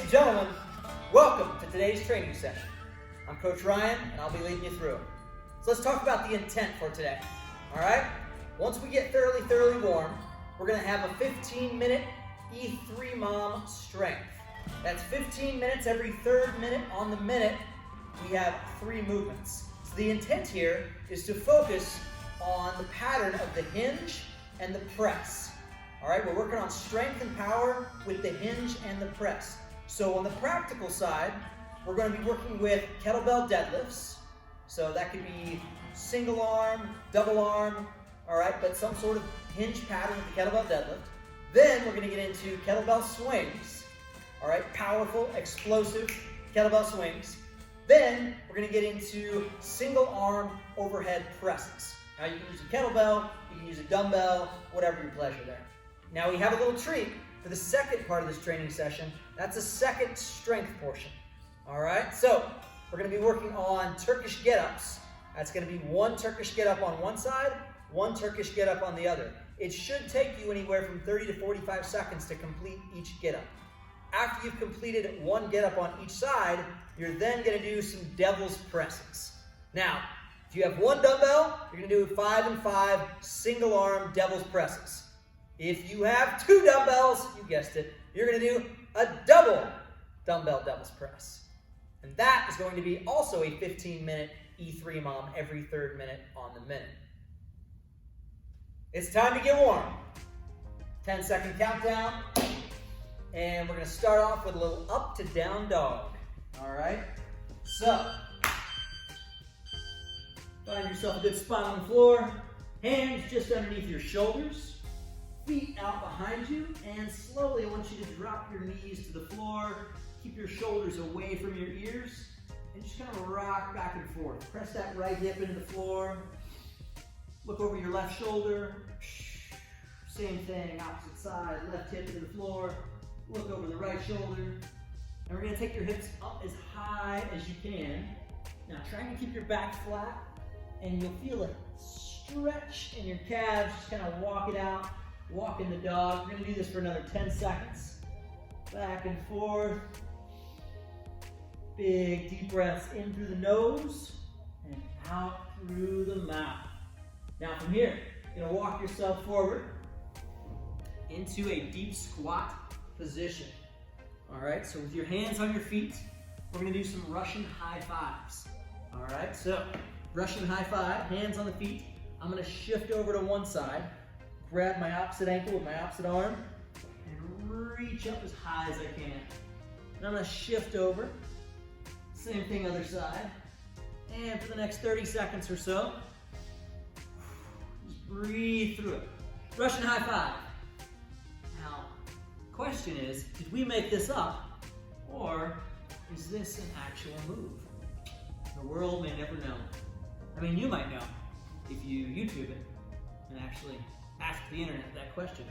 and gentlemen, welcome to today's training session. I'm Coach Ryan, and I'll be leading you through it. So let's talk about the intent for today, all right? Once we get thoroughly warm, we're gonna have a 15-minute E3 mom strength. That's 15 minutes every third minute. On the minute, we have 3 movements. So the intent here is to focus on the pattern of the hinge and the press. All right, we're working on strength and power with the hinge and the press. So on the practical side, we're going to be working with kettlebell deadlifts. So that could be single arm, double arm, all right, but some sort of hinge pattern with the kettlebell deadlift. Then we're going to get into kettlebell swings, all right, powerful, explosive kettlebell swings. Then we're going to get into single arm overhead presses. Now you can use a kettlebell, you can use a dumbbell, whatever your pleasure there. Now we have a little treat for the second part of this training session. That's a second strength portion. All right, so we're going to be working on Turkish get-ups. That's going to be 1 Turkish get-up on one side, 1 Turkish get-up on the other. It should take you anywhere from 30 to 45 seconds to complete each get-up. After you've completed 1 get-up on each side, you're then going to do some devil's presses. Now, if you have 1 dumbbell, you're going to do 5 and 5 single arm devil's presses. If you have 2 dumbbells, you guessed it, you're going to do a double dumbbell devil's press. And that is going to be also a 15-minute E3 mom every third minute on the minute. It's time to get warm. 10-second countdown. And we're going to start off with a little up to down dog. All right? So, find yourself a good spot on the floor. Hands just underneath your shoulders. Feet out behind you, and slowly I want you to drop your knees to the floor. Keep your shoulders away from your ears, and just kind of rock back and forth. Press that right hip into the floor. Look over your left shoulder. Same thing, opposite side, left hip into the floor. Look over the right shoulder. And we're going to take your hips up as high as you can. Now try to keep your back flat, and you'll feel a stretch in your calves. Just kind of walk it out. Walk in the dog. We're going to do this for another 10 seconds. Back and forth. Big deep breaths in through the nose and out through the mouth. Now from here, you're going to walk yourself forward into a deep squat position. All right, so with your hands on your feet, we're going to do some Russian high fives. All right, so Russian high five, hands on the feet. I'm going to shift over to one side. Grab my opposite ankle with my opposite arm and reach up as high as I can. And I'm going to shift over. Same thing other side. And for the next 30 seconds or so, just breathe through it. Russian high five. Now, question is, did we make this up or is this an actual move? The world may never know. I mean, you might know if you YouTube it and actually ask the internet that question.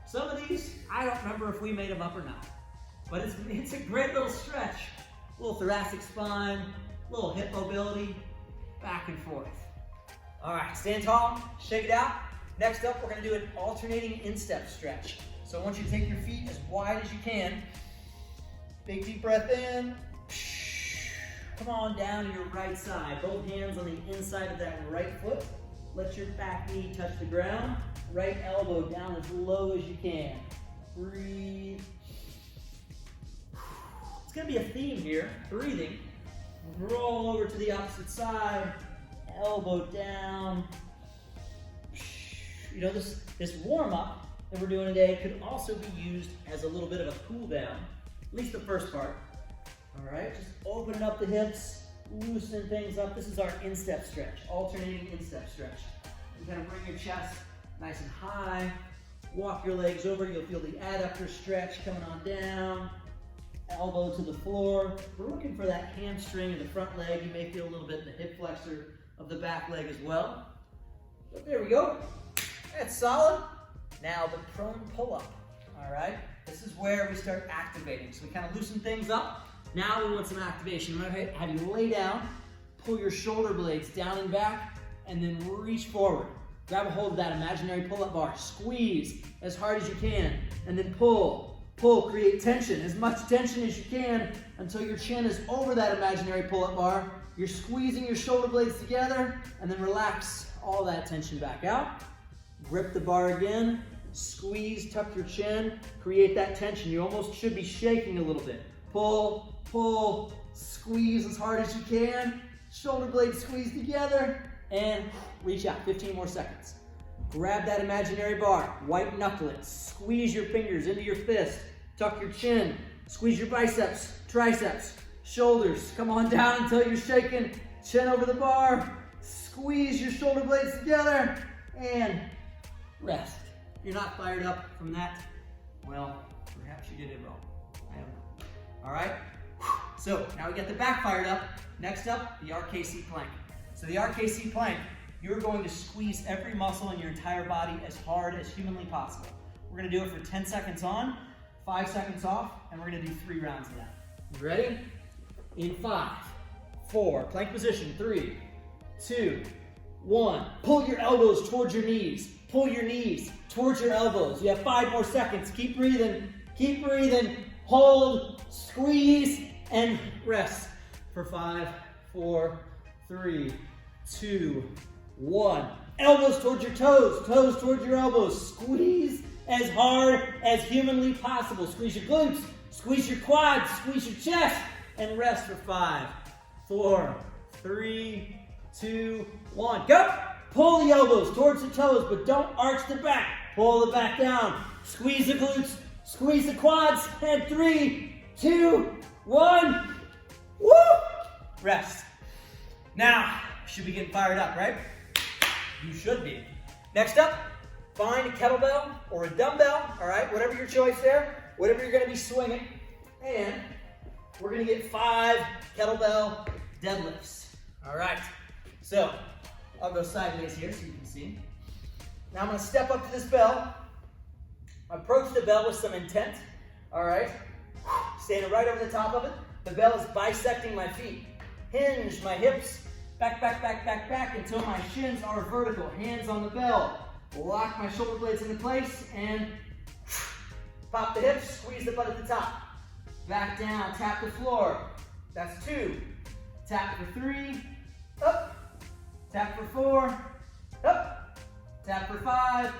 Some of these, I don't remember if we made them up or not. But it's a great little stretch. A little thoracic spine, a little hip mobility, back and forth. All right, stand tall, shake it out. Next up, we're gonna do an alternating instep stretch. So I want you to take your feet as wide as you can. Big deep breath in. Come on down to your right side. Both hands on the inside of that right foot. Let your back knee touch the ground. Right elbow down as low as you can. Breathe. It's going to be a theme here. Breathing. Roll over to the opposite side. Elbow down. You know, this warm-up that we're doing today could also be used as a little bit of a cool down. At least the first part. All right, just opening up the hips. Loosen things up. This is our instep stretch, alternating instep stretch. You kind of bring your chest nice and high. Walk your legs over. You'll feel the adductor stretch coming on down. Elbow to the floor. We're looking for that hamstring in the front leg. You may feel a little bit in the hip flexor of the back leg as well. But there we go. That's solid. Now the prone pull-up. All right. This is where we start activating. So we kind of loosen things up. Now we want some activation. I'm going to have you lay down, pull your shoulder blades down and back, and then reach forward. Grab a hold of that imaginary pull-up bar. Squeeze as hard as you can, and then pull. pull, create tension, as much tension as you can until your chin is over that imaginary pull-up bar. You're squeezing your shoulder blades together, and then relax all that tension back out. Grip the bar again, squeeze, tuck your chin, create that tension. You almost should be shaking a little bit. Pull, pull, squeeze as hard as you can. Shoulder blades squeeze together, and reach out, 15 more seconds. Grab that imaginary bar, white knuckle it, squeeze your fingers into your fist, tuck your chin, squeeze your biceps, triceps, shoulders. Come on down until you're shaking, chin over the bar, squeeze your shoulder blades together, and rest. If you're not fired up from that, well, perhaps you did it wrong. I don't know. All right? So now we get the back fired up. Next up, the RKC plank. So the RKC plank, you're going to squeeze every muscle in your entire body as hard as humanly possible. We're gonna do it for 10 seconds on, 5 seconds off, and we're gonna do 3 rounds of that. You ready? In 5, 4, plank position, 3, 2, 1. Pull your elbows towards your knees. Pull your knees towards your elbows. You have 5 more seconds. Keep breathing, keep breathing. Hold, squeeze, and rest for 5, 4, 3, 2, 1. Elbows towards your toes, toes towards your elbows. Squeeze as hard as humanly possible. Squeeze your glutes, squeeze your quads, squeeze your chest, and rest for 5, 4, 3, 2, 1. Go! Pull the elbows towards the toes, but don't arch the back. Pull the back down. Squeeze the glutes, squeeze the quads, and 3, 2, 1. Woo! Rest. Now, you should be getting fired up, right? You should be. Next up, find a kettlebell or a dumbbell, all right? Whatever your choice there, whatever you're gonna be swinging. And we're gonna get 5 kettlebell deadlifts, all right? So, I'll go sideways here so you can see. Now I'm gonna step up to this bell. Approach the bell with some intent, all right? Standing right over the top of it. The bell is bisecting my feet. Hinge my hips, back, back, back, back, back until my shins are vertical. Hands on the bell. Lock my shoulder blades into place and pop the hips, squeeze the butt at the top. Back down, tap the floor. That's 2. Tap for 3, up. Tap for 4, up. Tap for 5,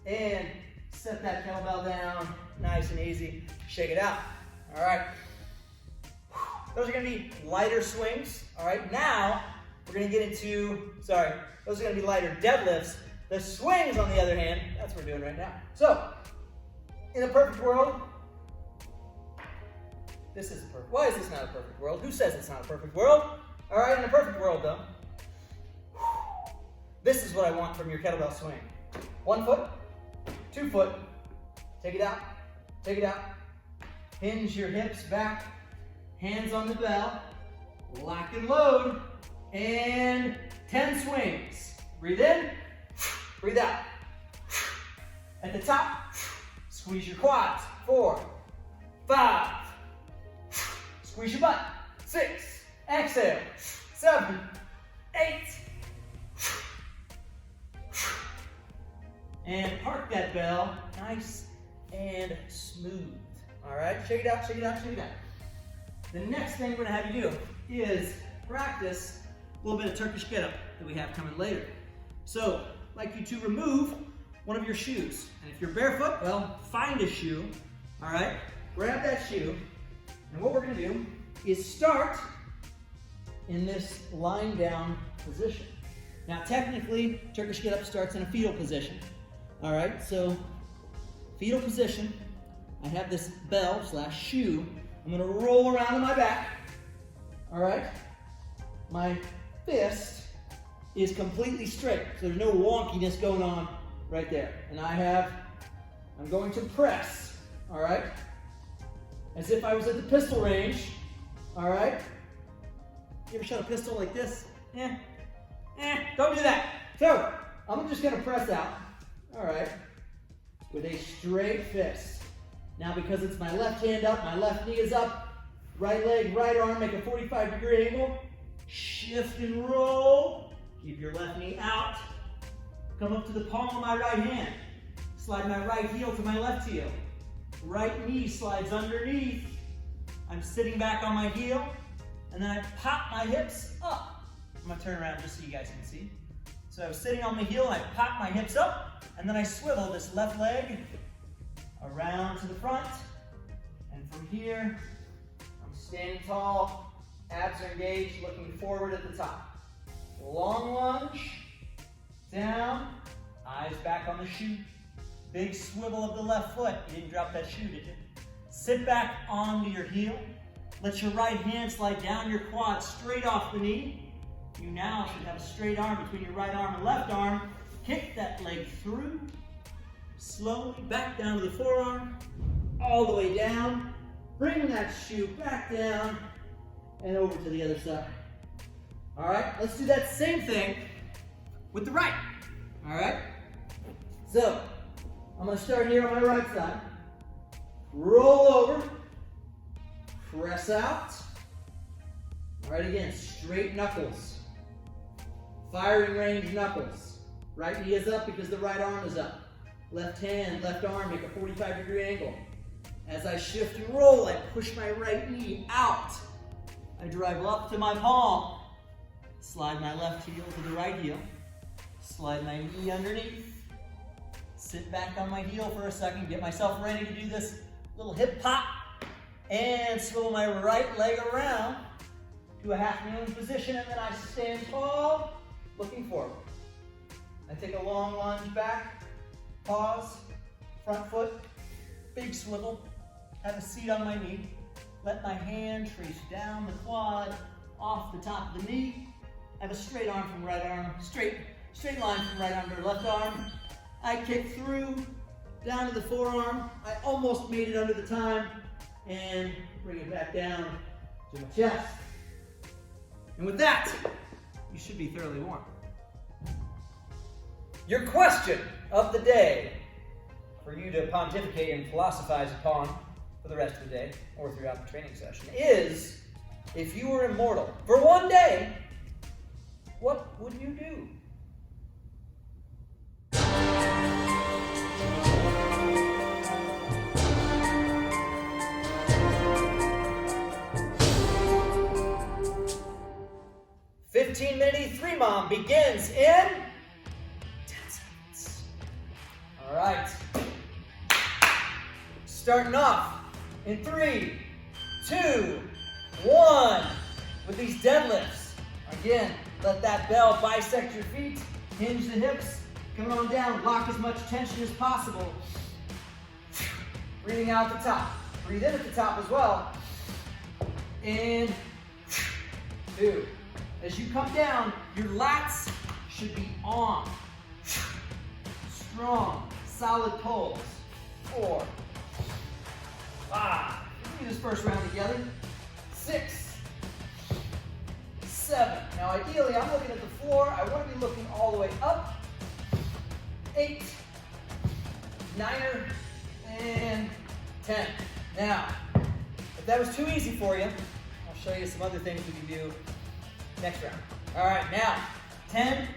and set that kettlebell down, nice and easy. Shake it out, all right. Those are gonna be lighter swings, all right. Now, we're gonna get into, those are gonna be lighter deadlifts. The swings, on the other hand, that's what we're doing right now. So, in a perfect world, this is perfect. Why is this not a perfect world? Who says it's not a perfect world? All right, in a perfect world though, this is what I want from your kettlebell swing. 1 foot, 2 foot, take it out, take it out. Hinge your hips back, hands on the bell, lock and load, and 10 swings. Breathe in, breathe out. At the top, squeeze your quads. 4, 5, squeeze your butt. 6, exhale. 7, 8, and park that bell nice and smooth. All right, shake it out, shake it out, shake it out. The next thing we're gonna have you do is practice a little bit of Turkish getup that we have coming later. So, I'd like you to remove one of your shoes. And if you're barefoot, well, find a shoe, all right? Grab that shoe, and what we're gonna do is start in this lying down position. Now, technically, Turkish getup starts in a fetal position. All right, so fetal position, I have this bell / shoe. I'm gonna roll around on my back, all right? My fist is completely straight, so there's no wonkiness going on right there. And I'm going to press, all right? As if I was at the pistol range, all right? You ever shot a pistol like this? Don't do that. So, I'm just gonna press out. All right, with a straight fist. Now, because it's my left hand up, my left knee is up, right leg, right arm, make a 45-degree angle, shift and roll, keep your left knee out, come up to the palm of my right hand, slide my right heel to my left heel, right knee slides underneath. I'm sitting back on my heel, and then I pop my hips up. I'm gonna turn around just so you guys can see. So I was sitting on my heel, and I pop my hips up, and then I swivel this left leg around to the front. And from here, I'm standing tall, abs are engaged, looking forward at the top. Long lunge, down, eyes back on the chute. Big swivel of the left foot. You didn't drop that shoe, did you? Sit back onto your heel. Let your right hand slide down your quad straight off the knee. You now should have a straight arm between your right arm and left arm. Kick that leg through. Slowly back down to the forearm. All the way down. Bring that shoe back down and over to the other side. All right, let's do that same thing with the right. All right? So, I'm gonna start here on my right side. Roll over, press out. All right, again, straight knuckles. Firing range knuckles. Right knee is up because the right arm is up. Left hand, left arm, make a 45-degree angle. As I shift and roll, I push my right knee out. I drive up to my palm. Slide my left heel to the right heel. Slide my knee underneath. Sit back on my heel for a second, get myself ready to do this little hip pop, and swivel my right leg around to a half kneeling position, and then I stand tall, looking forward. I take a long lunge back, pause, front foot, big swivel, have a seat on my knee, let my hand trace down the quad, off the top of the knee, have a straight arm from right arm, straight line from right arm to left arm. I kick through, down to the forearm. I almost made it under the time, and bring it back down to my chest. And with that, you should be thoroughly warm. Your question of the day, for you to pontificate and philosophize upon for the rest of the day, or throughout the training session, is, if you were immortal for one day, what would you do? E3 Mom begins in 10 seconds. All right. Starting off in 3, 2, 1 with these deadlifts. Again, let that bell bisect your feet, hinge the hips, come on down, lock as much tension as possible. Breathing out at the top. Breathe in at the top as well. And 2. As you come down, your lats should be on. Strong, solid pulls. 4, 5. Let's do this first round together. 6, 7. Now ideally, I'm looking at the floor. I want to be looking all the way up. 8, 9, and 10. Now, if that was too easy for you, I'll show you some other things we can do next round. All right, now 10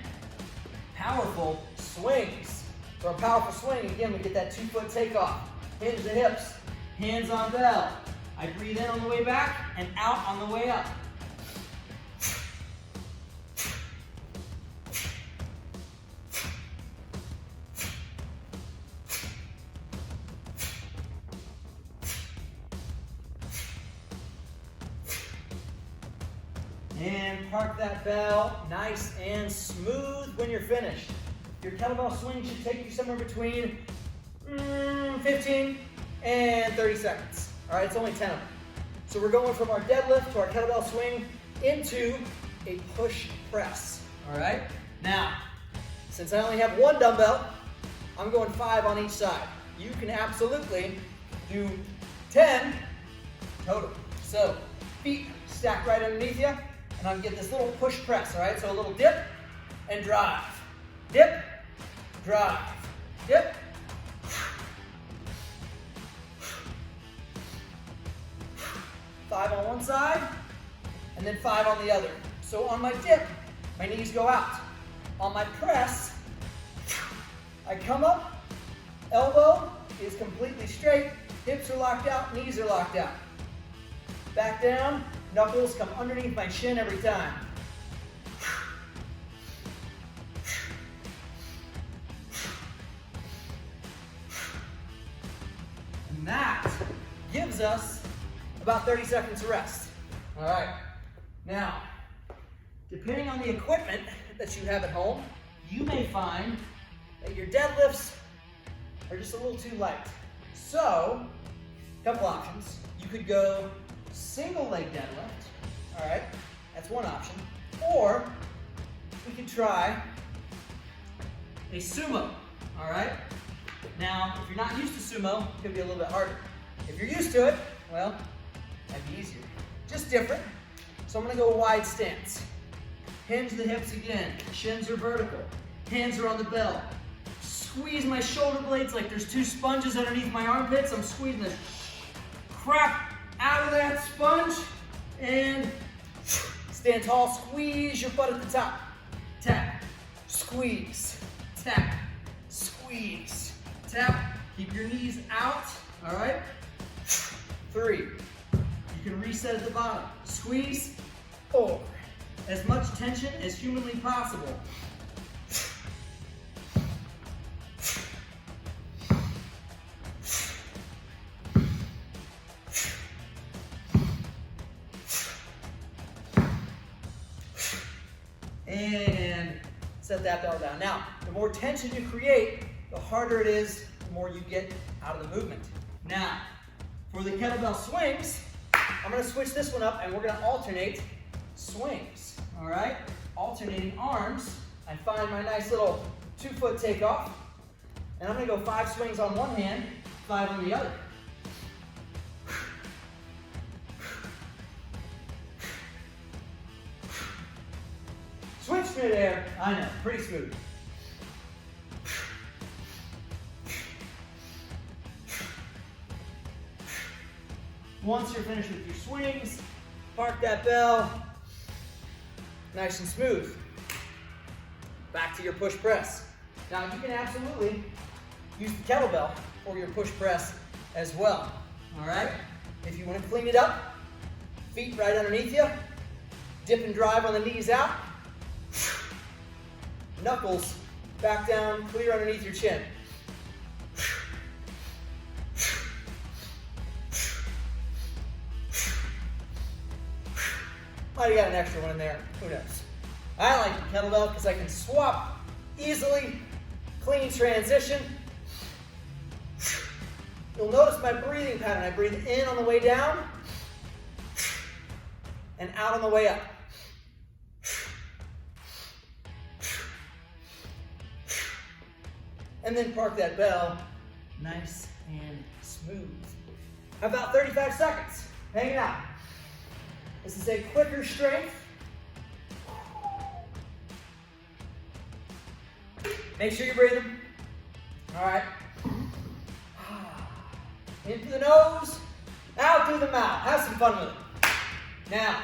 powerful swings. For a powerful swing, again, we get that 2-foot takeoff. Hinge the hips, hands on bell. I breathe in on the way back and out on the way up. And park that bell nice and smooth when you're finished. Your kettlebell swing should take you somewhere between 15 and 30 seconds. All right, it's only 10 of them. So we're going from our deadlift to our kettlebell swing into a push press. All right, now, since I only have one dumbbell, I'm going 5 on each side. You can absolutely do 10 total. So feet stacked right underneath you. And I'm gonna get this little push press, all right? So a little dip and drive. Dip, drive, dip. 5 on one side, and then 5 on the other. So on my dip, my knees go out. On my press, I come up, elbow is completely straight, Hips are locked out, knees are locked out. Back down, knuckles come underneath my shin every time. And that gives us about 30 seconds of rest. All right. Now, depending on the equipment that you have at home, you may find that your deadlifts are just a little too light. So, a couple options. You could go single leg deadlift, all right? That's one option. Or we could try a sumo, all right? Now, if you're not used to sumo, it could be a little bit harder. If you're used to it, well, that'd be easier. Just different. So I'm gonna go wide stance. Hinge the hips again. Shins are vertical. Hands are on the belt. Squeeze my shoulder blades like there's two sponges underneath my armpits. I'm squeezing the crap out of that sponge. And stand tall, squeeze your butt at the top. Tap, squeeze, tap, squeeze, tap. Keep your knees out, all right? 3. You can reset at the bottom. Squeeze, 4. As much tension as humanly possible. And set that bell down. Now, the more tension you create, the harder it is, the more you get out of the movement. Now, for the kettlebell swings, I'm gonna switch this one up and we're gonna alternate swings, all right? Alternating arms. I find my nice little 2-foot takeoff, and I'm gonna go 5 swings on one hand, 5 on the other. Switch midair. I know, pretty smooth. Once you're finished with your swings, park that bell, nice and smooth. Back to your push press. Now you can absolutely use the kettlebell for your push press as well, all right? If you want to clean it up, feet right underneath you, dip and drive on the knees out, knuckles back down, clear underneath your chin. Might have got an extra one in there, who knows? I like the kettlebell because I can swap easily, clean transition. You'll notice my breathing pattern. I breathe in on the way down and out on the way up. And then park that bell nice and smooth. About 35 seconds, hang it out. This is a quicker strength. Make sure you're breathing. All right. In through the nose, out through the mouth. Have some fun with it. Now,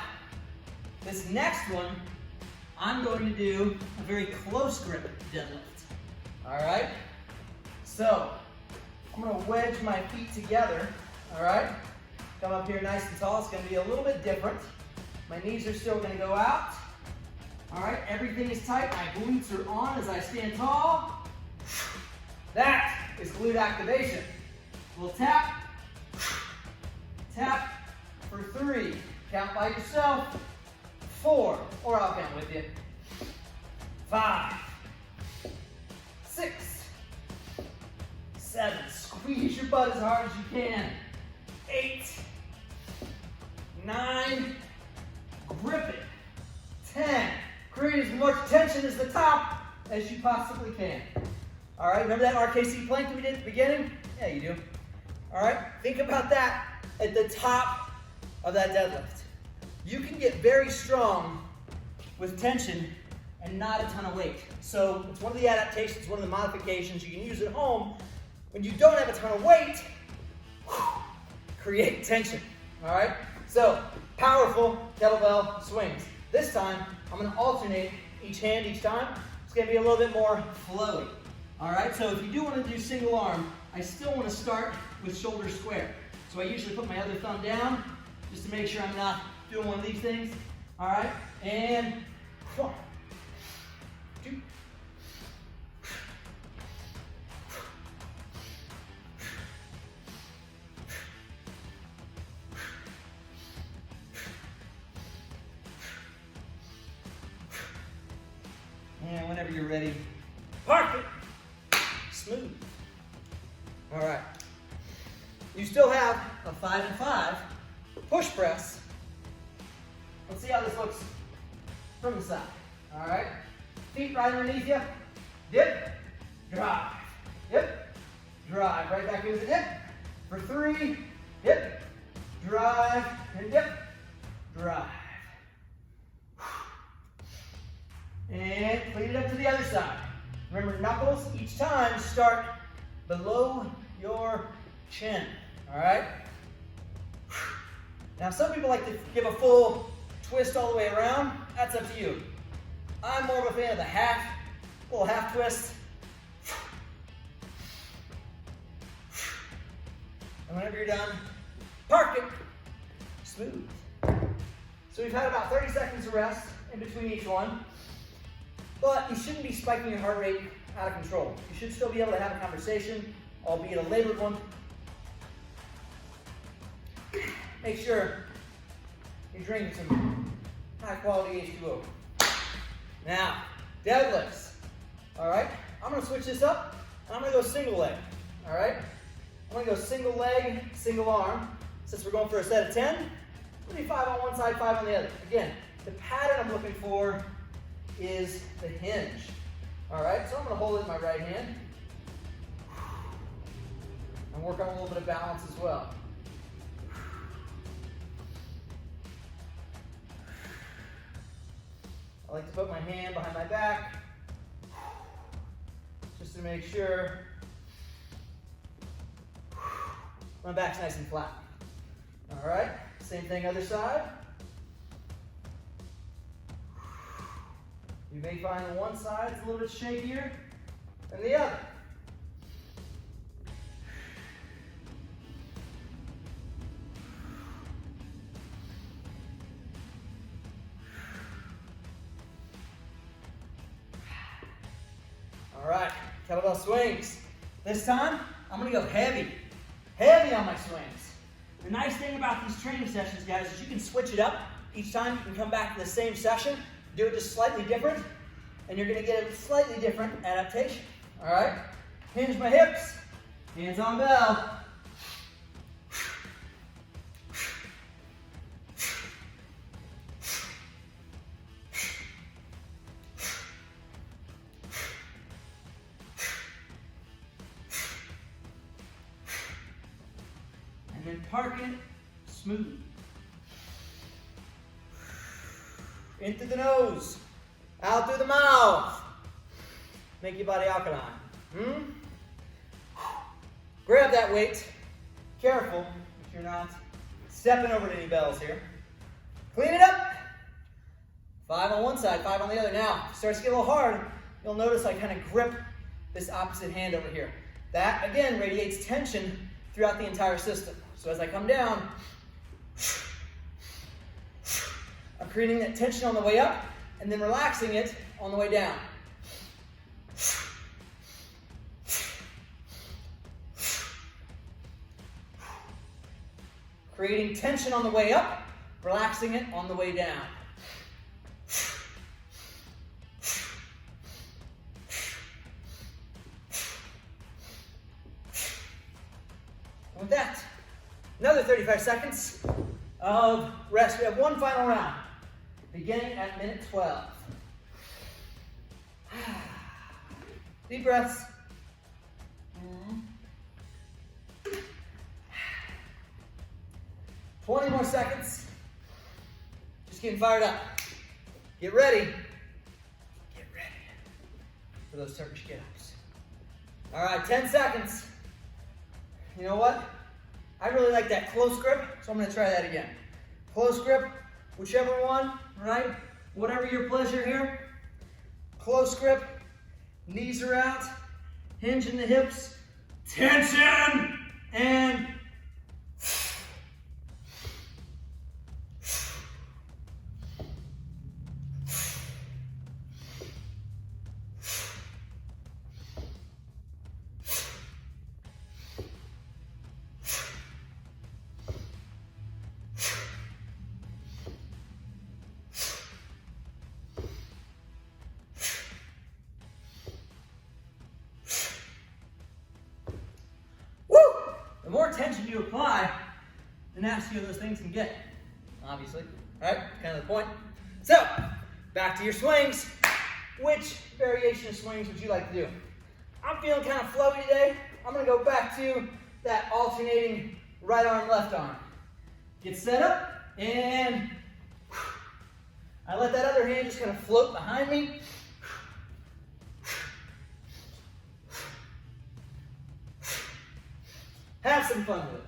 this next one, I'm going to do a very close grip deadlift. All right. So, I'm going to wedge my feet together. All right. Come up here nice and tall. It's going to be a little bit different. My knees are still going to go out. All right, everything is tight. My glutes are on as I stand tall. That is glute activation. We'll tap, tap for 3. Count by yourself. 4, or I'll count with you. 5, 6, 7. Squeeze your butt as hard as you can. 8, 9, grip it. 10, create as much tension as the top as you possibly can. All right, remember that RKC plank that we did at the beginning? Yeah, you do. All right, think about that at the top of that deadlift. You can get very strong with tension and not a ton of weight. So it's one of the adaptations, one of the modifications you can use at home. When you don't have a ton of weight, create tension, all right? So, powerful kettlebell swings. This time, I'm gonna alternate each hand each time. It's gonna be a little bit more flowy, all right? So if you do wanna do single arm, I still want to start with shoulders square. So I usually put my other thumb down just to make sure I'm not doing one of these things. All right, and 1, 2. And whenever you're ready, park it. Smooth. All right. You still have a 5 and 5 push press. Let's see how this looks from the side. All right. Feet right underneath you. Dip, drive. Dip, drive. Right back into the dip. For 3, dip, drive, and dip, drive. And clean it up to the other side. Remember, knuckles each time start below your chin. All right? Now, some people like to give a full twist all the way around. That's up to you. I'm more of a fan of the little half twist. And whenever you're done, park it. Smooth. So we've had about 30 seconds of rest in between each one. But you shouldn't be spiking your heart rate out of control. You should still be able to have a conversation, albeit a labored one. Make sure you're drinking some high quality H2O. Now, deadlifts. All right, I'm gonna switch this up and I'm gonna go single leg. All right, I'm gonna go single leg, single arm. Since we're going for a set of 10, we'll do 5 on one side, 5 on the other. Again, the pattern I'm looking for is the hinge. All right, so I'm gonna hold it in my right hand and work on a little bit of balance as well. I like to put my hand behind my back just to make sure my back's nice and flat. All right, same thing other side. You may find the one side is a little bit shakier than the other. All right, kettlebell swings. This time, I'm gonna go heavy on my swings. The nice thing about these training sessions, guys, is you can switch it up. Each time you can come back to the same session, do it just slightly different, and you're gonna get a slightly different adaptation. All right? Hinge my hips, hands on bell. And then park it smooth. In through the nose, out through the mouth. Make your body alkaline. Grab that weight. Careful if you're not stepping over to any bells here. Clean it up. 5 on one side, 5 on the other. Now, if it starts to get a little hard, you'll notice I kind of grip this opposite hand over here. That, again, radiates tension throughout the entire system. So as I come down, I'm creating that tension on the way up and then relaxing it on the way down. Creating tension on the way up, relaxing it on the way down. And with that, another 35 seconds of rest. We have one final round, beginning at minute 12. Deep breaths. 20 more seconds. Just getting fired up. Get ready. Get ready for those Turkish getups. All right, 10 seconds. You know what? I really like that close grip, so I'm going to try that again. Close grip, whichever one, right? Whatever your pleasure here. Close grip, knees are out, hinge in the hips, tension, and the more tension you apply, the nastier those things can get, obviously. All right, kind of the point. So, back to your swings. Which variation of swings would you like to do? I'm feeling kind of flowy today. I'm gonna go back to that alternating right arm, left arm. Get set up, and I let that other hand just kind of float behind me. Have some fun with it.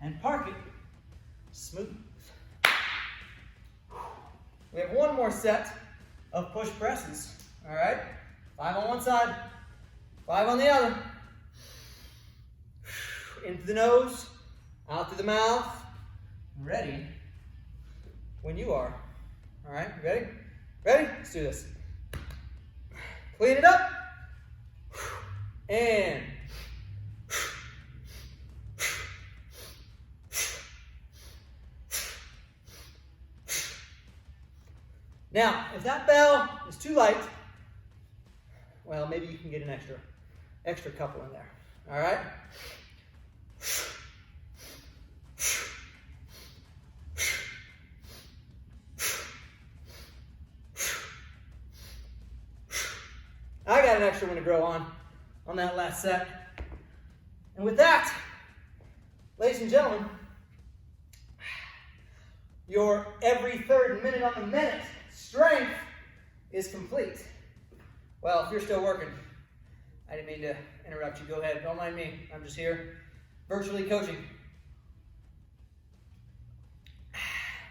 And park it smooth. We have one more set of push presses. All right? 5 on one side, 5 on the other. Into the nose, out through the mouth. Ready when you are. All right? Ready? Ready? Let's do this. Clean it up. And now, if that bell is too light, well, maybe you can get an extra couple in there. All right? I got an extra one to grow on that last set. And with that, ladies and gentlemen, your every third minute on the minute strength is complete. Well, if you're still working, I didn't mean to interrupt you. Go ahead. Don't mind me. I'm just here virtually coaching.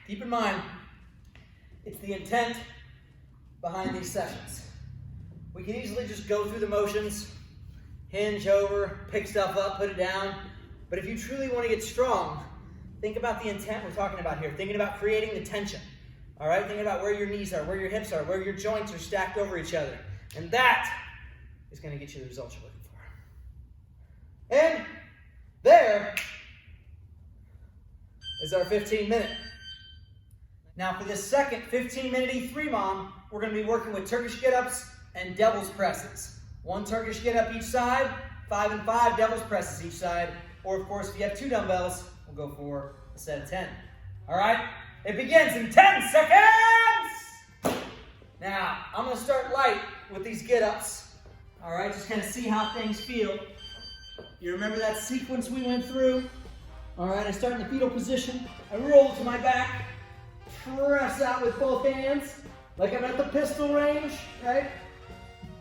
Keep in mind, it's the intent behind these sessions. We can easily just go through the motions, hinge over, pick stuff up, put it down. But if you truly want to get strong, think about the intent we're talking about here. Thinking about creating the tension. All right? Thinking about where your knees are, where your hips are, where your joints are stacked over each other. And that is going to get you the results you're looking for. And there is our 15-minute. Now for this second 15-minute E3 mom, we're going to be working with Turkish get-ups and devil's presses. 1 Turkish get-up each side, 5 and 5 devil's presses each side. Or of course, if you have 2 dumbbells, we'll go for a set of 10. All right? It begins in 10 seconds! Now, I'm going to start light with these get-ups. All right? Just kind of see how things feel. You remember that sequence we went through? All right, I start in the fetal position. I roll to my back. Press out with both hands. Like I'm at the pistol range, right?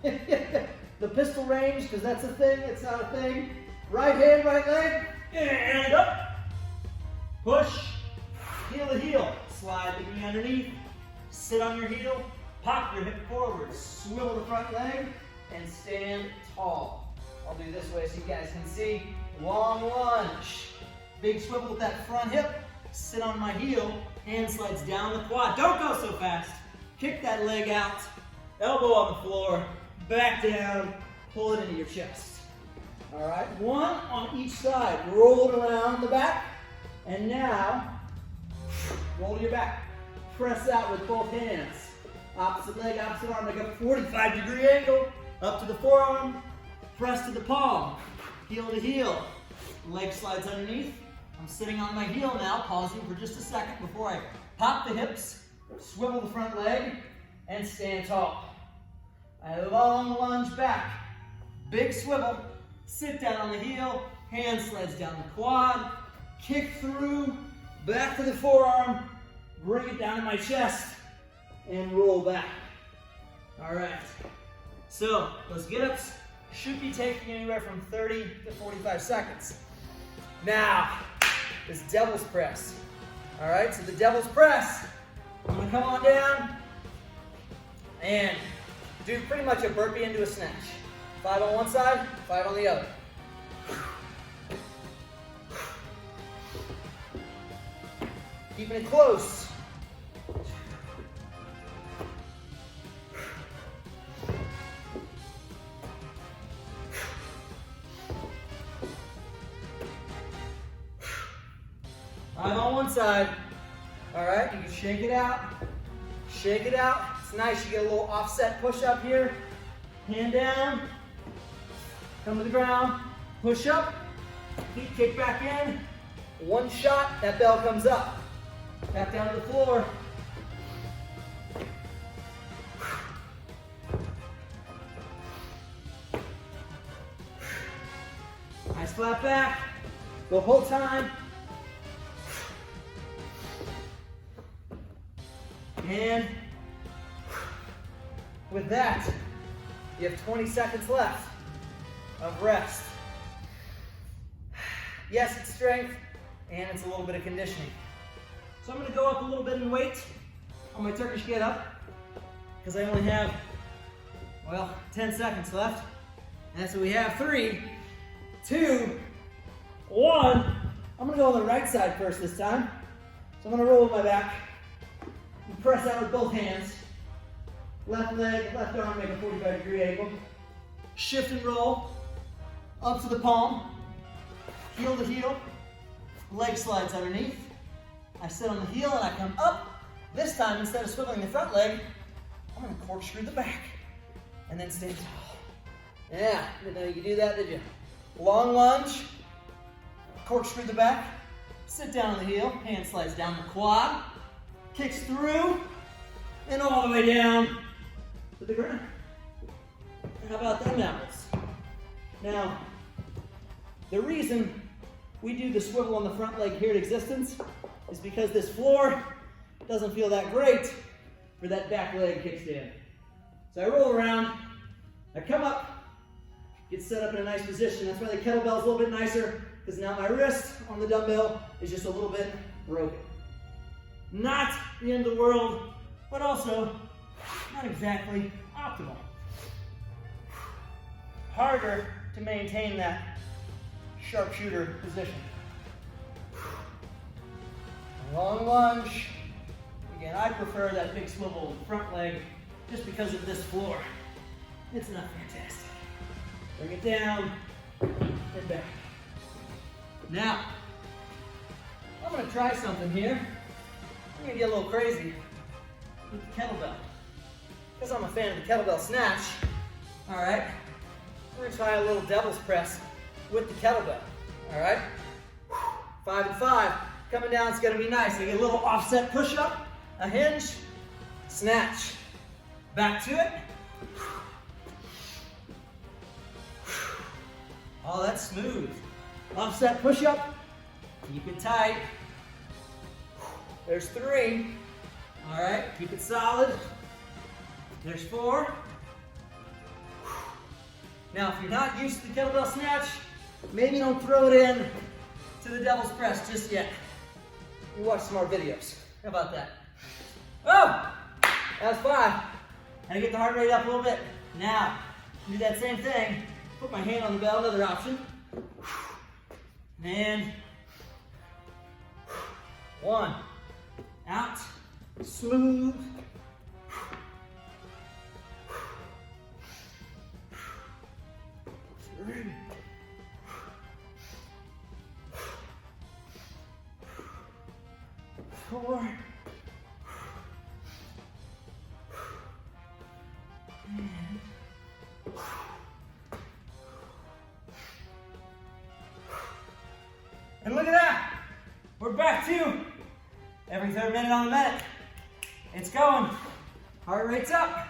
The pistol range, because that's a thing, it's not a thing. Right hand, right leg, and up. Push, heel to heel. Slide the knee underneath. Sit on your heel, pop your hip forward, swivel the front leg, and stand tall. I'll do this way so you guys can see. Long lunge. Big swivel with that front hip. Sit on my heel, hand slides down the quad. Don't go so fast. Kick that leg out, elbow on the floor, back down, pull it into your chest. All right, 1 on each side. Roll it around the back, and now roll your back. Press out with both hands. Opposite leg, opposite arm, like a 45-degree angle. Up to the forearm, press to the palm, heel to heel. Leg slides underneath. I'm sitting on my heel now, pausing for just a second before I pop the hips, swivel the front leg, and stand tall. A long lunge back, big swivel, sit down on the heel, hand slides down the quad, kick through, back to the forearm, bring it down to my chest, and roll back. All right, so those get-ups should be taking anywhere from 30 to 45 seconds. Now, this devil's press. All right, so the devil's press, I'm gonna come on down, And do pretty much a burpee into a snatch. 5 on one side, 5 on the other. Keeping it close. I'm on one side. All right, you can shake it out. Shake it out. It's nice. You get a little offset push up here. Hand down. Come to the ground. Push up. Feet kick back in. One shot, that bell comes up. Back down to the floor. Nice flat back. The whole time. And with that, you have 20 seconds left of rest. Yes, it's strength, and it's a little bit of conditioning. So I'm going to go up a little bit in weight on my Turkish get up, because I only have, well, 10 seconds left. And so we have 3, 2, 1. I'm going to go on the right side first this time. So I'm going to roll with my back. And press out with both hands. Left leg, left arm, make a 45-degree angle. Shift and roll. Up to the palm. Heel to heel. Leg slides underneath. I sit on the heel and I come up. This time, instead of swiveling the front leg, I'm going to corkscrew the back. And then stand tall. Yeah, didn't know you could do that, did you? Long lunge. Corkscrew the back. Sit down on the heel. Hand slides down the quad. Kicks through, and all the way down to the ground. How about them apples? Now, the reason we do the swivel on the front leg here at Axistence is because this floor doesn't feel that great for that back leg kickstand. So I roll around, I come up, get set up in a nice position. That's why the kettlebell's a little bit nicer, because now my wrist on the dumbbell is just a little bit broken. Not the end of the world, but also not exactly optimal. Harder to maintain that sharpshooter position. Long lunge. Again, I prefer that big swivel front leg just because of this floor. It's not fantastic. Bring it down and back. Now, I'm going to try something here. I'm going to get a little crazy with the kettlebell. Because I'm a fan of the kettlebell snatch, all right, we're going to try a little devil's press with the kettlebell, all right? 5 and 5. Coming down, it's going to be nice. I get a little offset push-up, a hinge, snatch. Back to it. Oh, that's smooth. Offset push-up. Keep it tight. There's 3. All right, keep it solid. There's 4. Now, if you're not used to the kettlebell snatch, maybe don't throw it in to the devil's press just yet. You watch some more videos. How about that? Oh, that's 5. And I get the heart rate up a little bit. Now, do that same thing. Put my hand on the bell, another option. And 1. Out. Smooth. 3. 4. And look at that. We're back to every 3rd minute on the minute. It's going. Heart rate's up.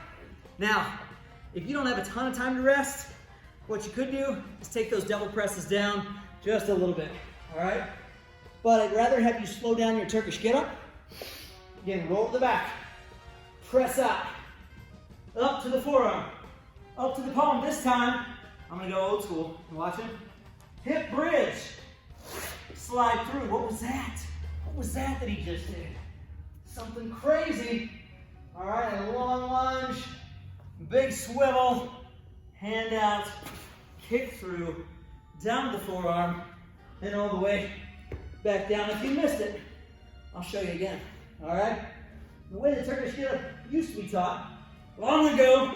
Now, if you don't have a ton of time to rest, what you could do is take those devil presses down just a little bit, all right? But I'd rather have you slow down your Turkish get-up. Again, roll to the back. Press out. Up to the forearm. Up to the palm. This time, I'm going to go old school. You watching? Hip bridge. Slide through. What was that? What was that he just did? Something crazy. All right, a long lunge. big swivel, hand out, kick through, down the forearm, and all the way back down. If you missed it, I'll show you again, all right? The way the Turkish getup used to be taught long ago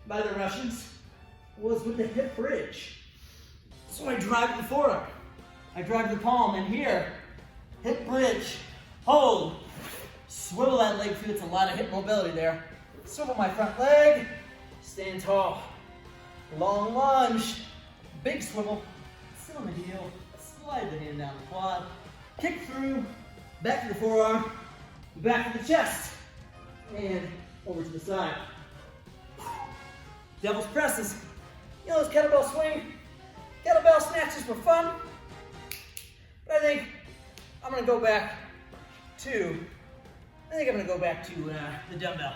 by the Russians was with the hip bridge. So I drive the forearm, I drive the palm, and here, hip bridge, hold, swivel that leg through. It's a lot of hip mobility there. Swivel my front leg, stand tall, long lunge, big swivel, sit on the heel, slide the hand down the quad, kick through, back to the forearm, back to the chest, and over to the side. Devil's presses. You know those kettlebell swing, kettlebell snatches were fun, but I think I'm gonna go back to the dumbbell.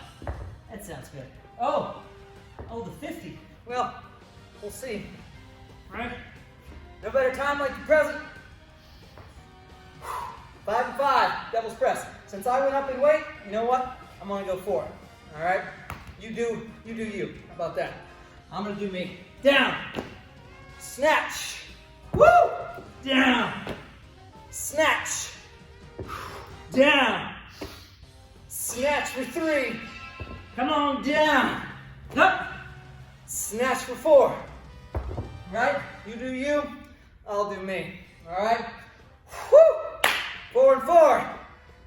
That sounds good. Oh, the 50. Well, we'll see, right? No better time like the present. 5 and 5, devil's press. Since I went up in weight, you know what? I'm gonna go for it, all right? You do you. How about that? I'm gonna do me. Down, snatch, woo! Down, snatch, down, snatch for 3. Come on, down, up, snatch for 4. Right? You do you, I'll do me. All right? Woo! 4 and 4.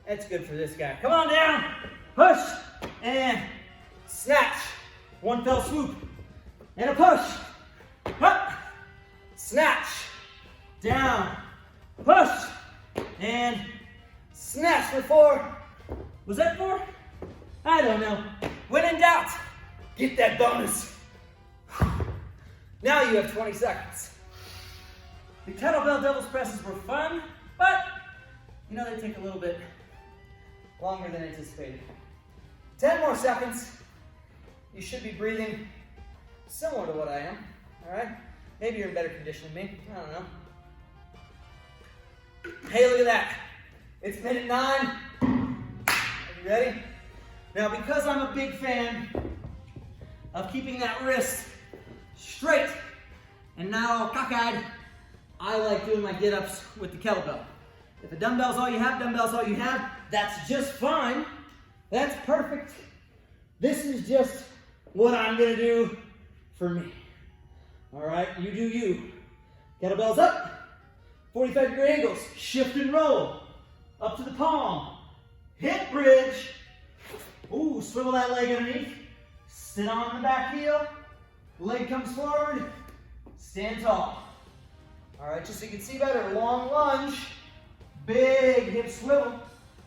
That's good for this guy. Come on down, push, and snatch. One fell swoop, and a push. Up, snatch, down, push, and snatch for 4. Was that 4? I don't know. When in doubt, get that bonus. Now you have 20 seconds. The kettlebell devil's presses were fun, but you know they take a little bit longer than anticipated. 10 more seconds. You should be breathing similar to what I am, all right? Maybe you're in better condition than me, I don't know. Hey, look at that. It's minute 9. Are you ready? Now, because I'm a big fan of keeping that wrist straight and not all cockeyed, I like doing my get-ups with the kettlebell. If a dumbbell's all you have, that's just fine. That's perfect. This is just what I'm gonna do for me. All right, you do you. Kettlebells up, 45-degree angles, shift and roll, up to the palm, hip bridge. Ooh, swivel that leg underneath, sit on the back heel, leg comes forward, stand tall. All right, just so you can see better, long lunge, big hip swivel,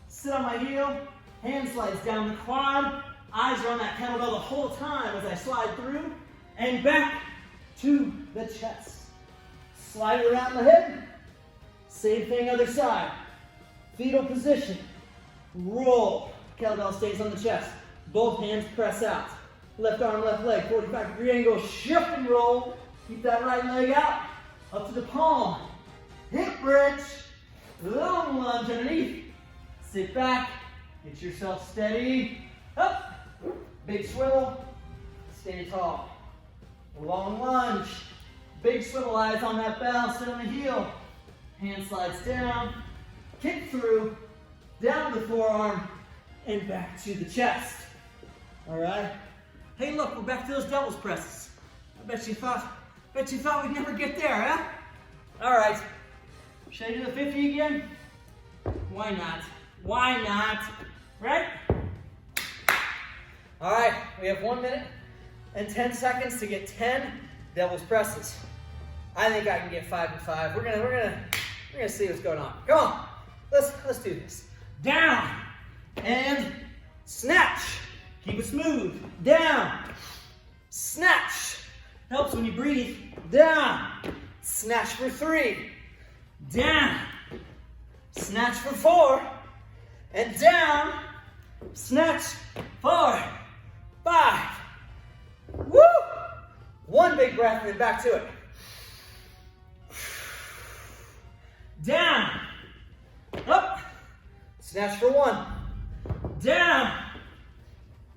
sit on my heel, hand slides down the quad, eyes are on that kettlebell the whole time as I slide through, and back to the chest. Slide it around the hip, same thing other side. Fetal position, roll, kettlebell stays on the chest, both hands press out. Left arm, left leg, 45-degree angle, shift and roll, keep that right leg out, up to the palm, hip bridge, long lunge underneath, sit back, get yourself steady, up, big swivel, stand tall, long lunge, big swivel, eyes on that bell, sit on the heel, hand slides down, kick through, down to the forearm, and back to the chest, all right? Hey, look, we're back to those devil's presses. I bet you thought we'd never get there, huh? All right, should I do the 50 again? Why not? Why not? Right? All right, we have 1 minute and 10 seconds to get 10 devil's presses. I think I can get 5 and 5. We're gonna see what's going on. Come on, let's do this. Down and snatch. Keep it smooth. Down, snatch. Helps when you breathe. Down, snatch for 3. Down, snatch for 4. And down, snatch 4, 5. Woo! 1 big breath and then back to it. Down, up, snatch for 1. Down,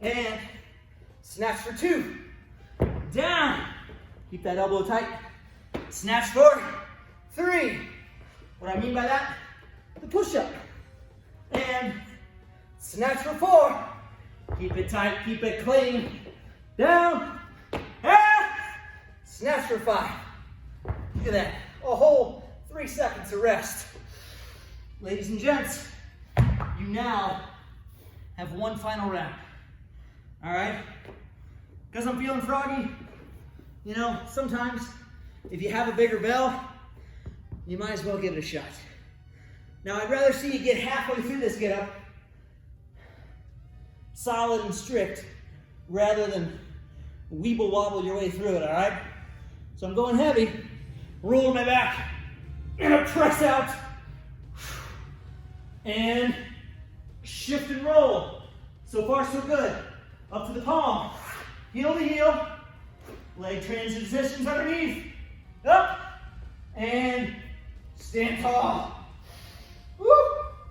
and Snatch for 2. Down. Keep that elbow tight. Snatch for 3. What I mean by that? The push-up. And snatch for 4. Keep it tight, keep it clean. Down. And snatch for 5. Look at that. A whole 3 seconds of rest. Ladies and gents, you now have one final round. All right? Because I'm feeling froggy, you know, sometimes if you have a bigger bell, you might as well give it a shot. Now, I'd rather see you get halfway through this get up, solid and strict, rather than weeble wobble your way through it, all right? So I'm going heavy, rolling my back, and a press out, and shift and roll. So far, so good. Up to the palm, heel to heel, leg transitions underneath, up, and stand tall. Woo!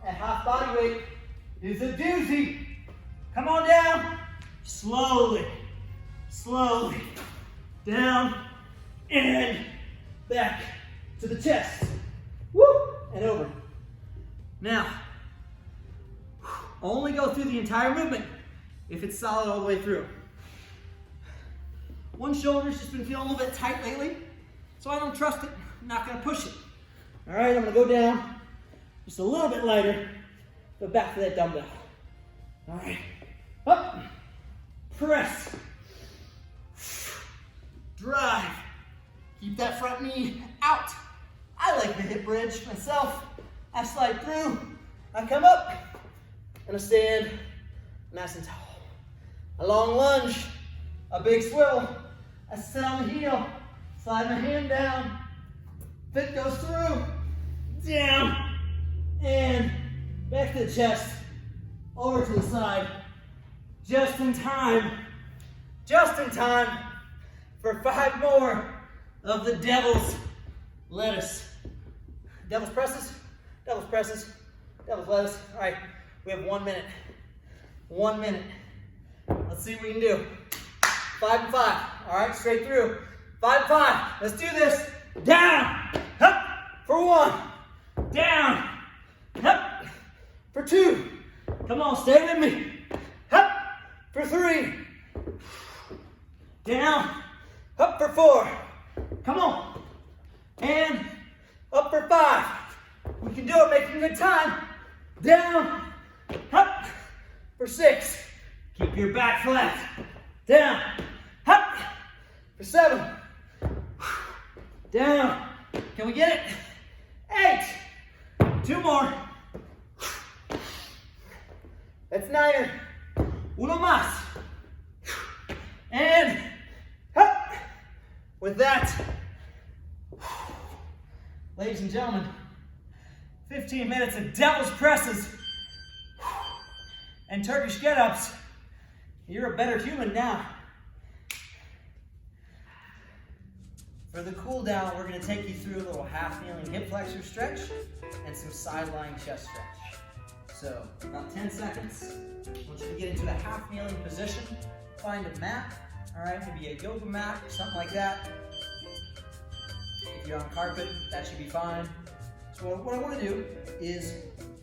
At half body weight is a doozy. Come on down, slowly, slowly, down, and back to the chest. Woo! And over. Now, only go through the entire movement if it's solid all the way through. One shoulder's just been feeling a little bit tight lately, so I don't trust it. I'm not gonna push it. All right, I'm gonna go down just a little bit lighter, but back to that dumbbell. All right, up, press, drive. Keep that front knee out. I like the hip bridge myself. I slide through, I come up, and I stand nice and tall. A long lunge, a big swivel. I sit on the heel, slide my hand down, fit goes through, down, and back to the chest, over to the side, just in time for 5 more of the devil's lettuce. Devil's presses, devil's presses, devil's lettuce. All right, we have 1 minute. 1 minute. Let's see what we can do. 5 and 5. All right, straight through. 5 and 5. Let's do this. Down. Up. For 1. Down. Up. For 2. Come on, stay with me. Up. For 3. Down. Up for 4. Come on. And up for 5. We can do it, making good time. Down. Up. For 6. Keep your back flat. Down. Up. For 7. Down. Can we get it? 8. 2 more. That's 9. Uno más. And up. With that, ladies and gentlemen, 15 minutes of devil's presses and Turkish get-ups. You're a better human now. For the cool down, we're going to take you through a little half kneeling hip flexor stretch and some side lying chest stretch. So, about 10 seconds. I want you to get into a half kneeling position. Find a mat, all right, maybe a yoga mat or something like that. If you're on carpet, that should be fine. So what I want to do is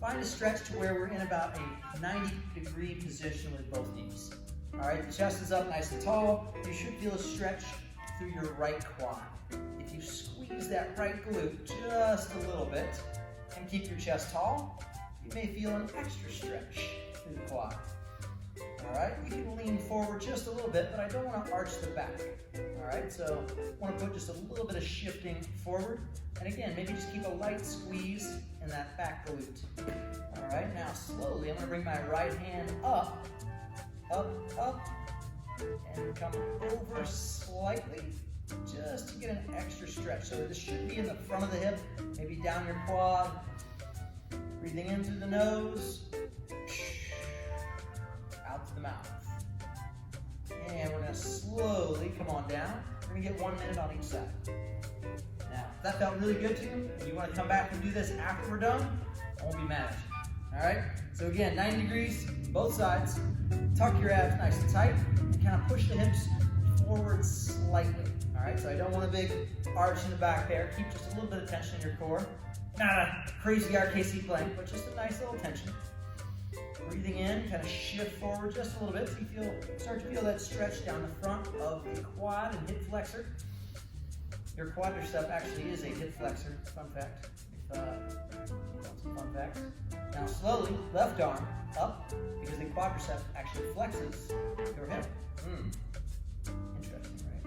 find a stretch to where we're in about a 90-degree position with both knees. All right, the chest is up nice and tall. You should feel a stretch through your right quad. If you squeeze that right glute just a little bit and keep your chest tall, you may feel an extra stretch through the quad. All right, you can lean forward just a little bit, but I don't want to arch the back. All right, so I want to put just a little bit of shifting forward. And again, maybe just keep a light squeeze in that back glute. All right, now slowly, I'm going to bring my right hand up, and come over slightly, just to get an extra stretch. So this should be in the front of the hip, maybe down your quad. Breathing in through the nose, out to the mouth. And we're gonna slowly come on down. We're gonna get 1 minute on each side. Now, if that felt really good to you, and you wanna come back and do this after we're done, I won't be mad at you. All right, so again, 90 degrees, both sides. Tuck your abs nice and tight and kind of push the hips forward slightly. All right, so I don't want a big arch in the back there. Keep just a little bit of tension in your core. Not a crazy RKC plank, but just a nice little tension. Breathing in, kind of shift forward just a little bit so you start to feel that stretch down the front of the quad and hip flexor. Your quadricep actually is a hip flexor, fun fact. If you want some fun facts. Now slowly, left arm up, because the quadricep actually flexes your hip. Interesting, right?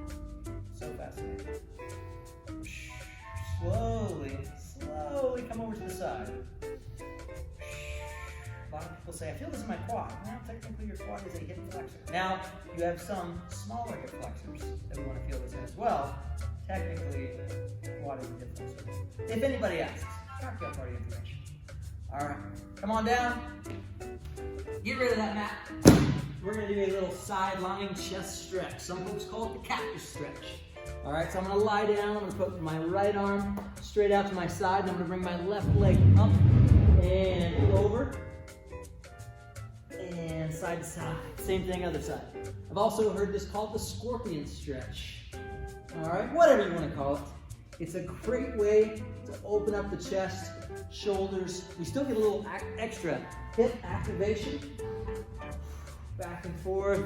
So fascinating. Slowly come over to the side. A lot of people say, I feel this in my quad. Well, technically your quad is a hip flexor. Now, you have some smaller hip flexors that we want to feel this in as well. Technically, quad is a hip flexor. If anybody asks, cocktail party information. All right, come on down. Get rid of that mat. We're gonna do a little side lying chest stretch. Some folks call it the cactus stretch. All right, so I'm gonna lie down. I'm gonna put my right arm straight out to my side, and I'm gonna bring my left leg up and over. And side to side. Same thing, other side. I've also heard this called the scorpion stretch. All right, whatever you want to call it. It's a great way to open up the chest, shoulders. We still get a little extra hip activation. Back and forth.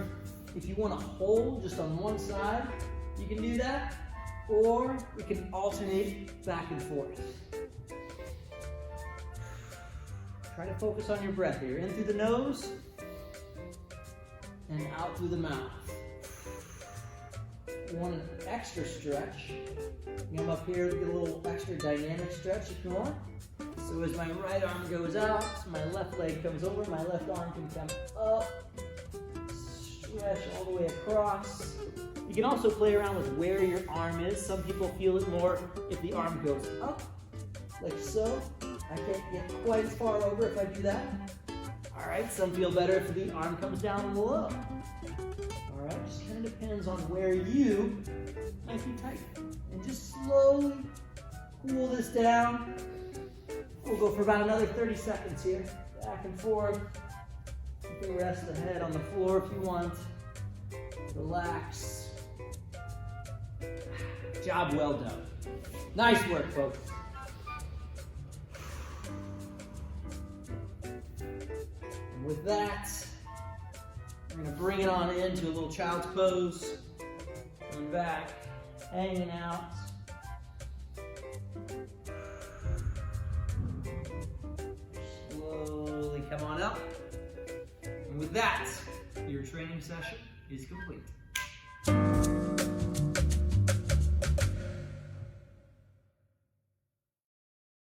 If you want to hold just on one side, you can do that. Or we can alternate back and forth. Try to focus on your breath here. In through the nose and out through the mouth. You want an extra stretch. You come up here, get a little extra dynamic stretch if you want. So as my right arm goes out, my left leg comes over, my left arm can come up, stretch all the way across. You can also play around with where your arm is. Some people feel it more if the arm goes up, like so. I can't get quite as far over if I do that. All right, some feel better if the arm comes down low. All right, just kind of depends on where you might be tight. And just slowly cool this down. We'll go for about another 30 seconds here. Back and forth. You can rest the head on the floor if you want. Relax. Job well done. Nice work, folks. And with that, we're going to bring it on into a little child's pose. Coming back, hanging out. Slowly come on up. And with that, your training session is complete.